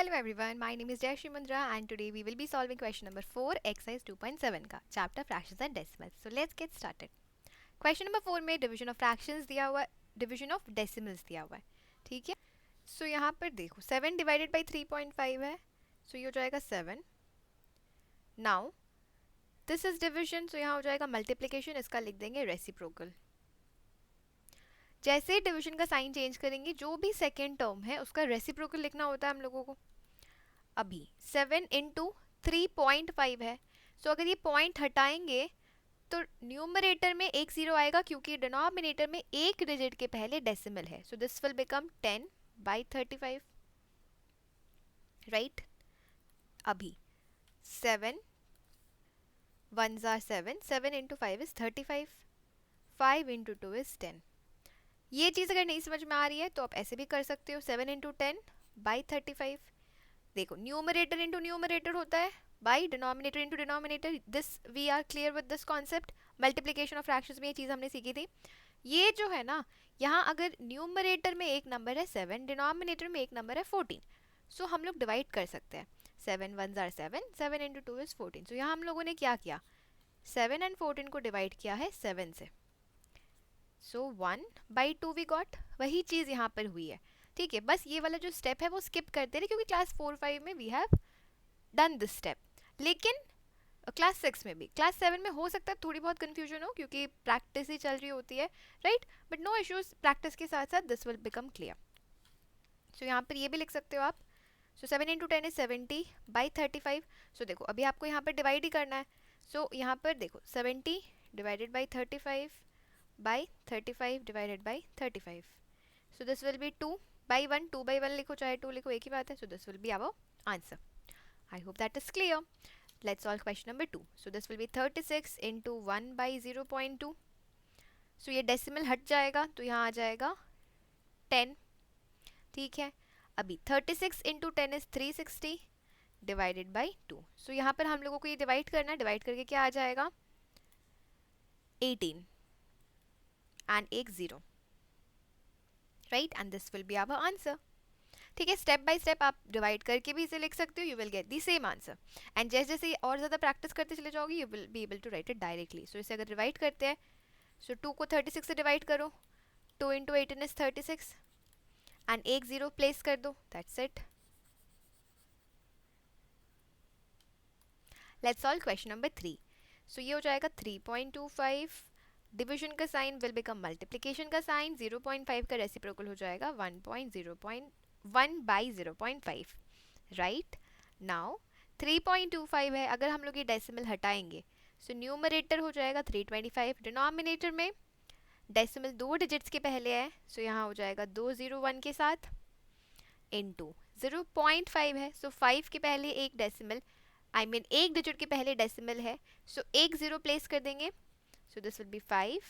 Hello everyone, my name is Jayashree Mundra and today we will be solving question number 4 exercise 2.7 का chapter fractions and decimals. So let's get started. Question number 4 में division of fractions दिया हुआ है, division of decimals दिया हुआ है, ठीक है. So यहाँ पर देखो 7 divided by 3.5 है, so ये हो जाएगा 7. Now this is division, so यहाँ हो जाएगा multiplication, इसका लिख देंगे reciprocal. जैसे डिवीजन का साइन चेंज करेंगे जो भी सेकेंड टर्म है उसका रेसिप्रोकल लिखना होता है हम लोगों को. अभी 7 इंटू 3.5 है, सो अगर ये पॉइंट हटाएंगे तो न्यूमरेटर में एक जीरो आएगा क्योंकि डिनोमिनेटर में एक डिजिट के पहले डेसिमल है. So this will become 10 by 35, right. अभी 7 1s are 7, 7 into 5 is 35, 5 into 2 is 10. ये चीज़ अगर नहीं समझ में आ रही है तो आप ऐसे भी कर सकते हो, 7 इंटू 10 बाई 35. देखो न्यूमरेटर इंटू न्यूमरेटर होता है by denominator into denominator. This we are clear with this concept. Multiplication of fractions में ये चीज़ हमने सीखी थी. ये जो है ना, यहाँ अगर न्यूमरेटर में एक नंबर है 7, डिनोमिनेटर में एक नंबर है 14, सो हम लोग डिवाइड कर सकते हैं. 7 1s are 7, 7 इंटू 2 इज 14. सो यहाँ हम लोगों ने क्या किया, 7 एंड 14 को डिवाइड किया है 7 से. सो 1/2 वी गॉट. वही चीज़ यहाँ पर हुई है, ठीक है. बस ये वाला जो स्टेप है वो स्किप करते रहे क्योंकि क्लास 4-5 में we have done this step. लेकिन क्लास 6 में भी, क्लास 7 में हो सकता है थोड़ी बहुत कन्फ्यूजन हो क्योंकि प्रैक्टिस ही चल रही होती है, right. But no issues, practice के साथ साथ this will become clear. So यहाँ पर ये भी लिख सकते हो आप. So 7 into 10 is 70 by 35. So देखो अभी आपको यहाँ पर डिवाइड ही करना है. सो यहाँ पर देखो 70 divided by 35 by 35 divided by 35. So this will B 2 by 1, 2 by 1 लिखो चाहे 2 लिखो, एक ही बात है. So this will be our answer. I hope that is clear. Let's solve question number 2. So this will be 36 into 1 by 0.2. So ये decimal हट जाएगा तो यहाँ आ जाएगा 10, ठीक है. अभी 36 into 10 is 360 divided by 2. So यहाँ पर हम लोगों को ये डिवाइड करना है. डिवाइड करके क्या आ जाएगा, 18 and एक 0, right. And this will be our answer, ठीक है. स्टेप बाय स्टेप आप डिवाइड करके भी इसे लिख सकते हो, you will get the same answer. And जैसे जैसे और ज़्यादा प्रैक्टिस करते चले जाओगे you will be able to write it directly. So इसे अगर डिवाइड करते हैं, सो 2 को 36 से डिवाइड करो, 2 इंटू 18 इज 36 एंड एक 0 प्लेस कर दो, that's it. Let's solve question number 3. सो ये हो जाएगा 3.25. डिविजन का साइन विल बिकम मल्टीप्लिकेशन का साइन. 0.5 का रेसिप्रोकल हो जाएगा 1 बाई 0.5, राइट. नाउ 3.25 है, अगर हम लोग ये डेसिमल हटाएंगे सो न्यूमरेटर हो जाएगा 325. डिनोमिनेटर में डेसिमल 2 डिजिट्स के पहले है, सो यहाँ हो जाएगा 201 के साथ इनटू 0.5 है, सो 5 के पहले एक डेसिमल, आई मीन एक डिजिट के पहले डेसिमल है, सो एक 0 प्लेस कर देंगे. So this will be 5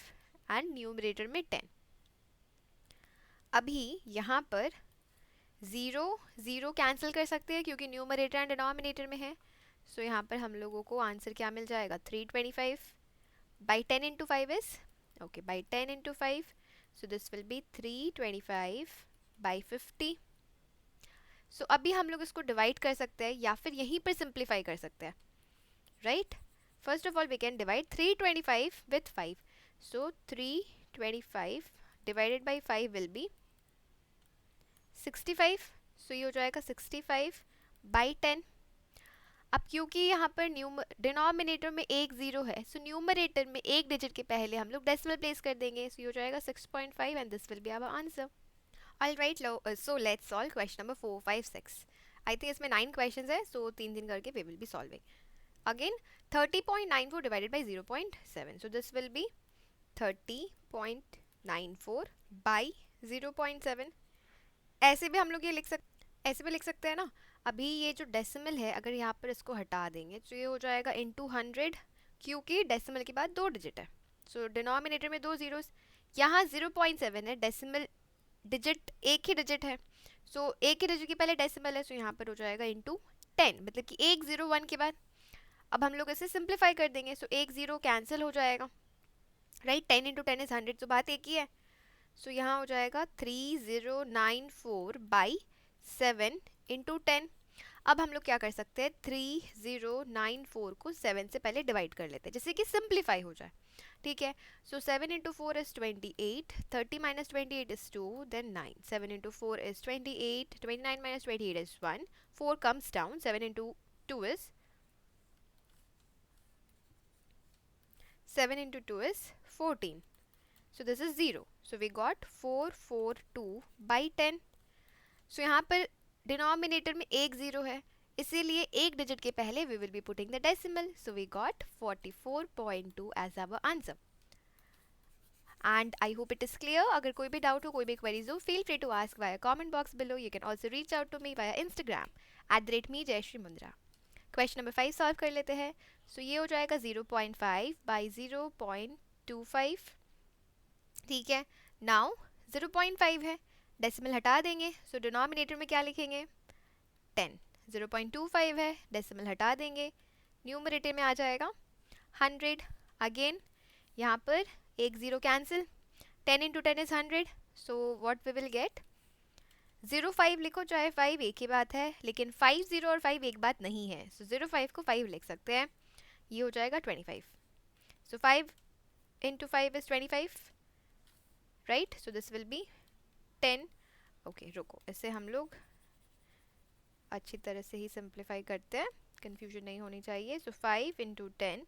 and numerator में 10. अभी यहाँ पर 0 0 कैंसिल कर सकते हैं क्योंकि न्यूमरेटर एंड डिनोमिनेटर में है. सो यहाँ पर हम लोगों को आंसर क्या मिल जाएगा, 325 by 10 into 5 is okay by 10 into 5. So this will B 325 by 50. सो अभी हम लोग इसको डिवाइड कर सकते हैं या फिर यहीं पर सिंप्लीफाई कर सकते हैं, right. First of all, we can divide 325 with 5. So 325 divided by 5 will be 65. So ये हो जाएगा 65 by 10. अब क्योंकि यहाँ पर डिनोमिनेटर में एक 0 है, सो न्यूमरेटर में एक डिजिट के पहले हम लोग डेसिमल प्लेस कर देंगे. सो ये हो जाएगा 6.5 and this will be our answer. Alright, so let's solve question number 4, 5, 6. I think इसमें 9 questions है, so 3 करके we will be solving. Again 30.94 divided by 0.7. So this will be 30.94 by 0.7. ऐसे भी हम लोग ये ऐसे भी लिख सकते हैं ना. अभी ये जो डेसिमल है अगर यहाँ पर इसको हटा देंगे तो ये हो जाएगा इंटू 100 क्योंकि डेसिमल के बाद 2 डिजिट है. सो डिनोमिनेटर में 2 जीरोस, यहाँ 0.7 है, डेसिमल डिजिट एक ही डिजिट है, सो एक ही डिजिट के पहले डेसिमल है, सो यहाँ पर हो जाएगा इंटू 10, मतलब कि 101 के बाद. अब हम लोग इसे सिंप्लीफाई कर देंगे, सो एक 0 कैंसिल हो जाएगा, राइट. 10 इंटू 10 इज 100, तो बात एक ही है. सो यहाँ हो जाएगा 3094 बाई 7 इंटू 10. अब हम लोग क्या कर सकते हैं, 3094 को 7 से पहले डिवाइड कर लेते हैं जिससे कि सिंप्लीफाई हो जाए, ठीक है। So 7 into 4 is 28, 30 minus 28 is 2, then 9, 7 into 4 is 28, 29 minus 28 is 1, 4 comes down, 7 into 2 is 7 into 2 is 14. So this is 0. So we got 442 by 10. So यहाँ पर डिनोमिनेटर में एक जीरो है, इसीलिए एक डिजिट के पहले we will be putting the decimal. So we got 44.2 as our answer. And I hope it is clear. अगर कोई भी डाउट हो, कोई भी queries हो, feel free to ask via comment box below. You can also reach out to me via Instagram @me Jayashree Mundra. Question number 5 solve कर लेते हैं. सो ये हो जाएगा 0.5 बाई 0.25, ठीक है. नाउ 0.5 है, डेसिमल हटा देंगे, सो डिनोमिनेटर में क्या लिखेंगे, 10. 0.25 है, डेसिमल हटा देंगे, न्यूमरेटर में आ जाएगा 100. अगेन यहाँ पर एक zero cancel, 10 into 10 is 100. So what we will get, 05 लिखो चाहे 5 एक ही बात है, लेकिन 50 और 5 एक बात नहीं है. सो 05 को 5 लिख सकते हैं, ये हो जाएगा 25. सो 5 into 5 is 25, right. So this will B 10. Okay रुको, इसे हम लोग अच्छी तरह से ही सिंप्लीफाई करते हैं, कंफ्यूजन नहीं होनी चाहिए. सो 5 इंटू 10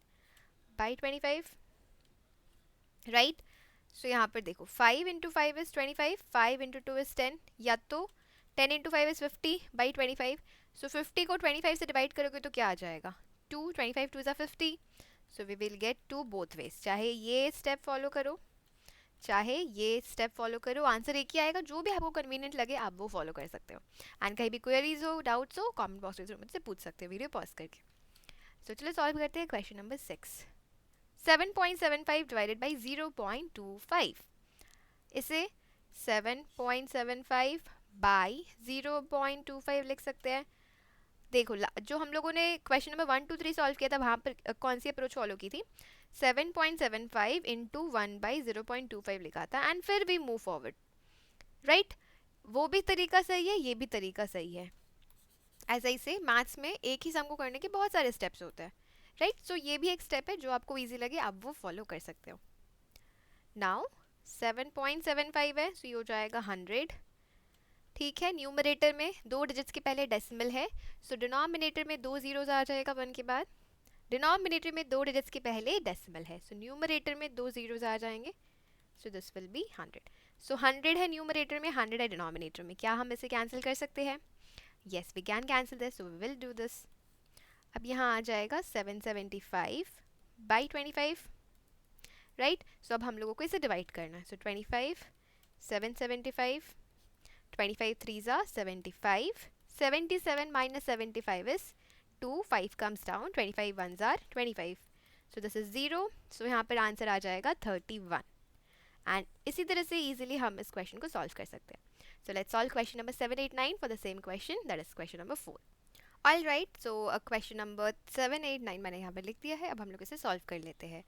बाई 25, राइट. सो यहाँ पर देखो 5 इंटू 5 इज़ 25, 5 इंटू 2 इज़ 10, या तो 10 इंटू 5 इज़ 50 बाई 25. सो 50 को 25 से डिवाइड करोगे तो क्या आ जाएगा, 2. 25 2 is 50. So we will get 2 both ways, चाहे ये स्टेप फॉलो करो चाहे ये स्टेप फॉलो करो, आंसर एक ही आएगा. जो भी आपको कन्वीनियंट लगे आप वो फॉलो कर सकते हो. एंड कहीं भी क्वेरीज हो, डाउट्स हो, कमेंट बॉक्स में मुझसे पूछ सकते हो वीडियो पॉज करके. सो चलो सॉल्व करते हैं क्वेश्चन नंबर 6. 7.75 डिवाइडेड बाई 0.25, इसे 7.75 बाई 0.25 लिख सकते हैं. देखो जो हम लोगों ने क्वेश्चन नंबर 1 2 3 सॉल्व किया था वहाँ पर कौन सी अप्रोच फॉलो की थी, 7.75 इंटू 1 बाई 0.25 लिखा था, एंड फिर भी मूव फॉरवर्ड, राइट. वो भी तरीका सही है, ये भी तरीका सही है. ऐसा ही से मैथ्स में एक ही सम को करने के बहुत सारे स्टेप्स होते हैं, राइट. सो ये भी एक स्टेप है जो आपको ईजी लगे आप वो फॉलो कर सकते हो. नाउ 7.75 है, सो ये हो जाएगा 100, ठीक है. न्यूमरेटर में दो डिजिट्स के पहले डेसिमल है, सो डिनोमिनेटर में दो जीरोज आ जाएगा 1 के बाद. डिनोमिनेटर में दो डिजिट्स के पहले डेसिमल है, सो न्यूमरेटर में दो जीरोज आ जाएंगे, सो दिस विल बी 100. सो 100 है न्यूमरेटर में, 100 है डिनोमिनेटर में. क्या हम इसे कैंसिल कर सकते हैं, yes we can cancel this, so we will do this. अब यहाँ आ जाएगा 775 बाई 25, राइट. सो अब हम लोगों को इसे डिवाइड करना है. सो 25 775, 25 3s are 75, 77 minus 75 is 2, 5 comes down, 25 1s are 25. So this is 0. So यहाँ पर आंसर आ जाएगा 31. एंड इसी तरह से इजीली हम इस क्वेश्चन को सॉल्व कर सकते हैं. So let's solve question number 789 for the same question, that is question number 4. All right, so question number 789 मैंने यहाँ पर लिख दिया है. अब हम लोग इसे सॉल्व कर लेते हैं.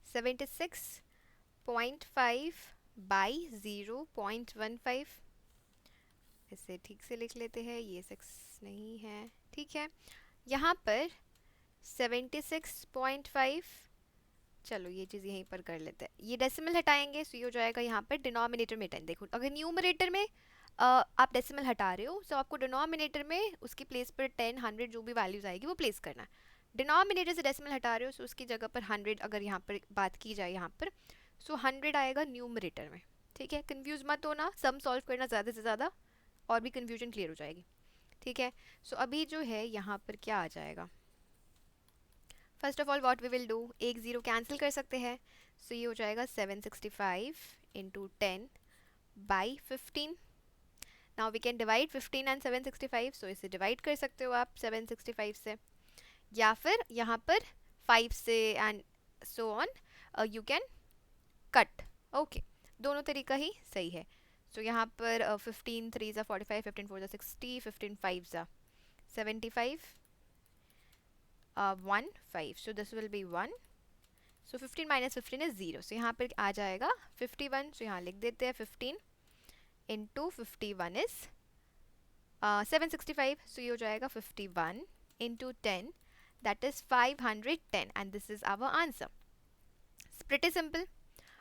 76.5 बाई 0.15, इसे ठीक से लिख लेते हैं, ये 6 नहीं है, ठीक है. यहाँ पर 76.5, चलो ये चीज़ यहीं पर कर लेते हैं. ये डेसिमल हटाएंगे, सो ये हो जाएगा यहाँ पर डिनोमिनेटर में 10. देखो अगर न्यूमरेटर में आप डेसिमल हटा रहे हो, सो आपको डिनोमिनेटर में उसकी प्लेस पर 10 100 जो भी वैल्यूज आएगी वो प्लेस करना है. डिनोमिनेटर से डेसिमल हटा रहे हो, सो उसकी जगह पर 100 अगर यहाँ पर बात की जाए यहाँ पर, सो 100 आएगा न्यूमरेटर में, ठीक है. कन्फ्यूज मत होना, सम सॉल्व करना ज़्यादा से ज़्यादा और भी कन्फ्यूजन क्लियर हो जाएगी, ठीक है. सो अभी जो है यहाँ पर क्या आ जाएगा, first of all what we will do, एक ज़ीरो कैंसिल कर सकते हैं. सो ये हो जाएगा 765 into 10 by 15. Now we can divide 15 and 765, सो इसे डिवाइड कर सकते हो आप 765 से, या फिर यहाँ पर 5 से and so on you can cut. Okay, दोनों तरीका ही सही है. सो यहाँ पर 15 3s are 45, 15 4s are 60, 15 5s are 75, 1 5. So this will be 1. So 15 minus 15 is 0. So यहाँ पर आ जाएगा 51. So यहाँ लिख देते हैं 15 into 51 is 765, सो ये हो जाएगा 51 into 10, that is 510 and this is our answer. Pretty simple.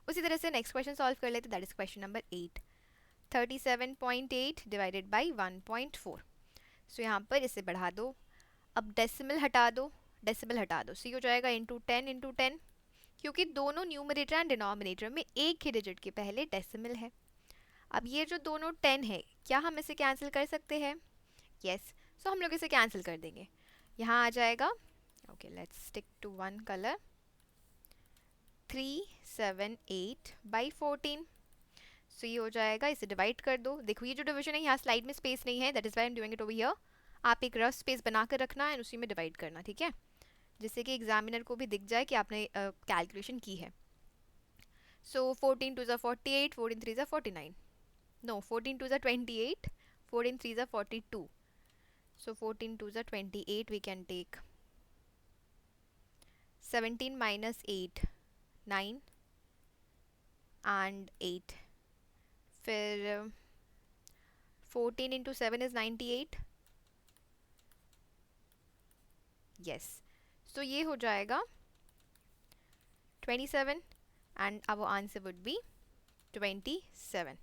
उसी तरह से नेक्स्ट क्वेश्चन सॉल्व कर लेते, that is question number 8. 37.8 divided by 1.4. So यहाँ पर इसे बढ़ा दो, अब डेसिमल हटा दो, डेसिमल हटा दो, सी हो जाएगा इंटू 10 इंटू 10, क्योंकि दोनों न्यूमरेटर एंड डिनोमिनेटर में एक ही डिजिट के पहले डेसिमल है. अब ये जो दोनों 10 है, क्या हम इसे कैंसिल कर सकते हैं? यस. सो हम लोग इसे कैंसिल कर देंगे. यहाँ आ जाएगा, okay let's stick to one colour, 378 by 14. So ये हो जाएगा, इसे डिवाइड कर दो. देखो ये जो डिवीजन है, यहाँ स्लाइड में स्पेस नहीं है, that is why I am doing it over here. आप एक रफ स्पेस बना कर रखना है, उसी में डिवाइड करना, ठीक है, जिससे कि एग्जामिनर को भी दिख जाए कि आपने कैलकुलेशन की है. सो 14 2 ज़ा 48, 14 3 ज़ा 49, नो 14 2 ज़ा 28, 14 3 ज़ा 42. सो 14 2 ज़ा 28, we can take 17 minus 8, 9 and 8. फिर 14 इंटू 7 इज़ 98. यस. सो ये हो जाएगा 27 and our answer would be 27.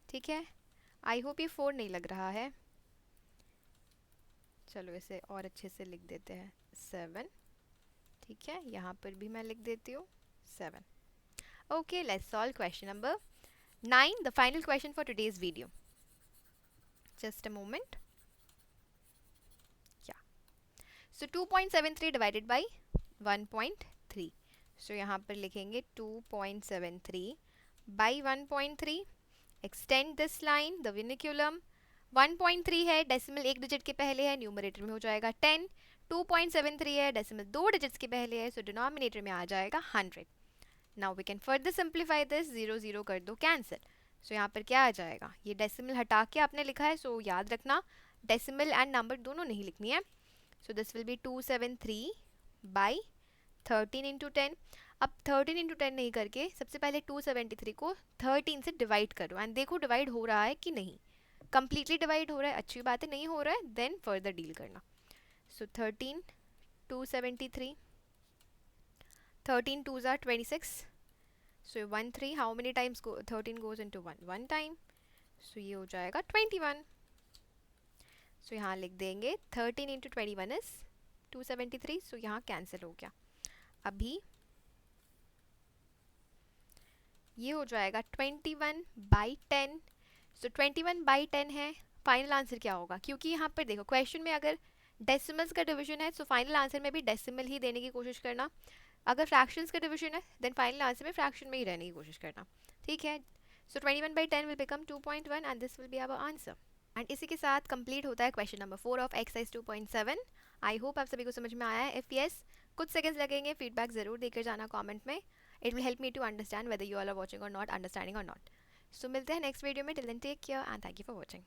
ठीक है. आई होप ये 4 नहीं लग रहा है. चलो इसे और अच्छे से लिख देते हैं, 7. ठीक है, यहाँ पर भी मैं लिख देती हूँ 7. Okay, let's solve question number 9, the final question for today's video. Just a moment. Yeah. So 2.73 divided by 1.3. So यहाँ पर लिखेंगे 2.73 by 1.3. Extend this line, the vinculum. 1.3 है, डेसिमल एक डिजिट के पहले है, न्यूमरेटर में हो जाएगा 10. 2.73 है, डेसिमल दो डिजिट्स के पहले है, सो डिनोमिनेटर में आ जाएगा 100. Now we can further simplify this, 0 0 कर दो कैंसिल. सो यहाँ पर क्या आ जाएगा, ये डेसिमल हटा के आपने लिखा है, सो याद रखना डेसिमल एंड नंबर दोनों नहीं लिखनी है. So this will B 273 by 13 into 10. अब 13 इंटू 10 नहीं करके सबसे पहले 273 को 13 से डिवाइड करो एंड देखो डिवाइड हो रहा है कि नहीं. कंप्लीटली डिवाइड हो रहा है, अच्छी बात है. नहीं हो रहा है, देन फर्दर डील करना. सो 13 273, 13 2s are 26. So 1 3, how many times 13 goes into 1? 1 time. So ये हो जाएगा 21. So यहाँ लिख देंगे 13 into 21 is 273. So यहाँ कैंसिल हो गया. अभी ये हो जाएगा 21 by 10. So 21 by 10 है. फाइनल आंसर क्या होगा, क्योंकि यहाँ पर देखो क्वेश्चन में अगर डेसिमल्स का डिवीजन है, सो फाइनल आंसर में भी डेसिमल ही देने की कोशिश करना. अगर फ्रैक्शंस का डिवीजन है, देन फाइनल आंसर में फ्रैक्शन में ही रहने की कोशिश करना. ठीक है. सो 21 by 10 will become 2.1 and this will be our answer. And इसी के साथ कंप्लीट होता है question number 4 of exercise 2.7. I hope आप सभी को समझ में आया है. इफ यस, कुछ सेकंड्स लगेंगे, फीडबैक ज़रूर देकर जाना कमेंट में. It will help me to understand whether you all are watching or not, understanding or not. So मिलते हैं नेक्स्ट वीडियो में. Till then take care and thank you for watching.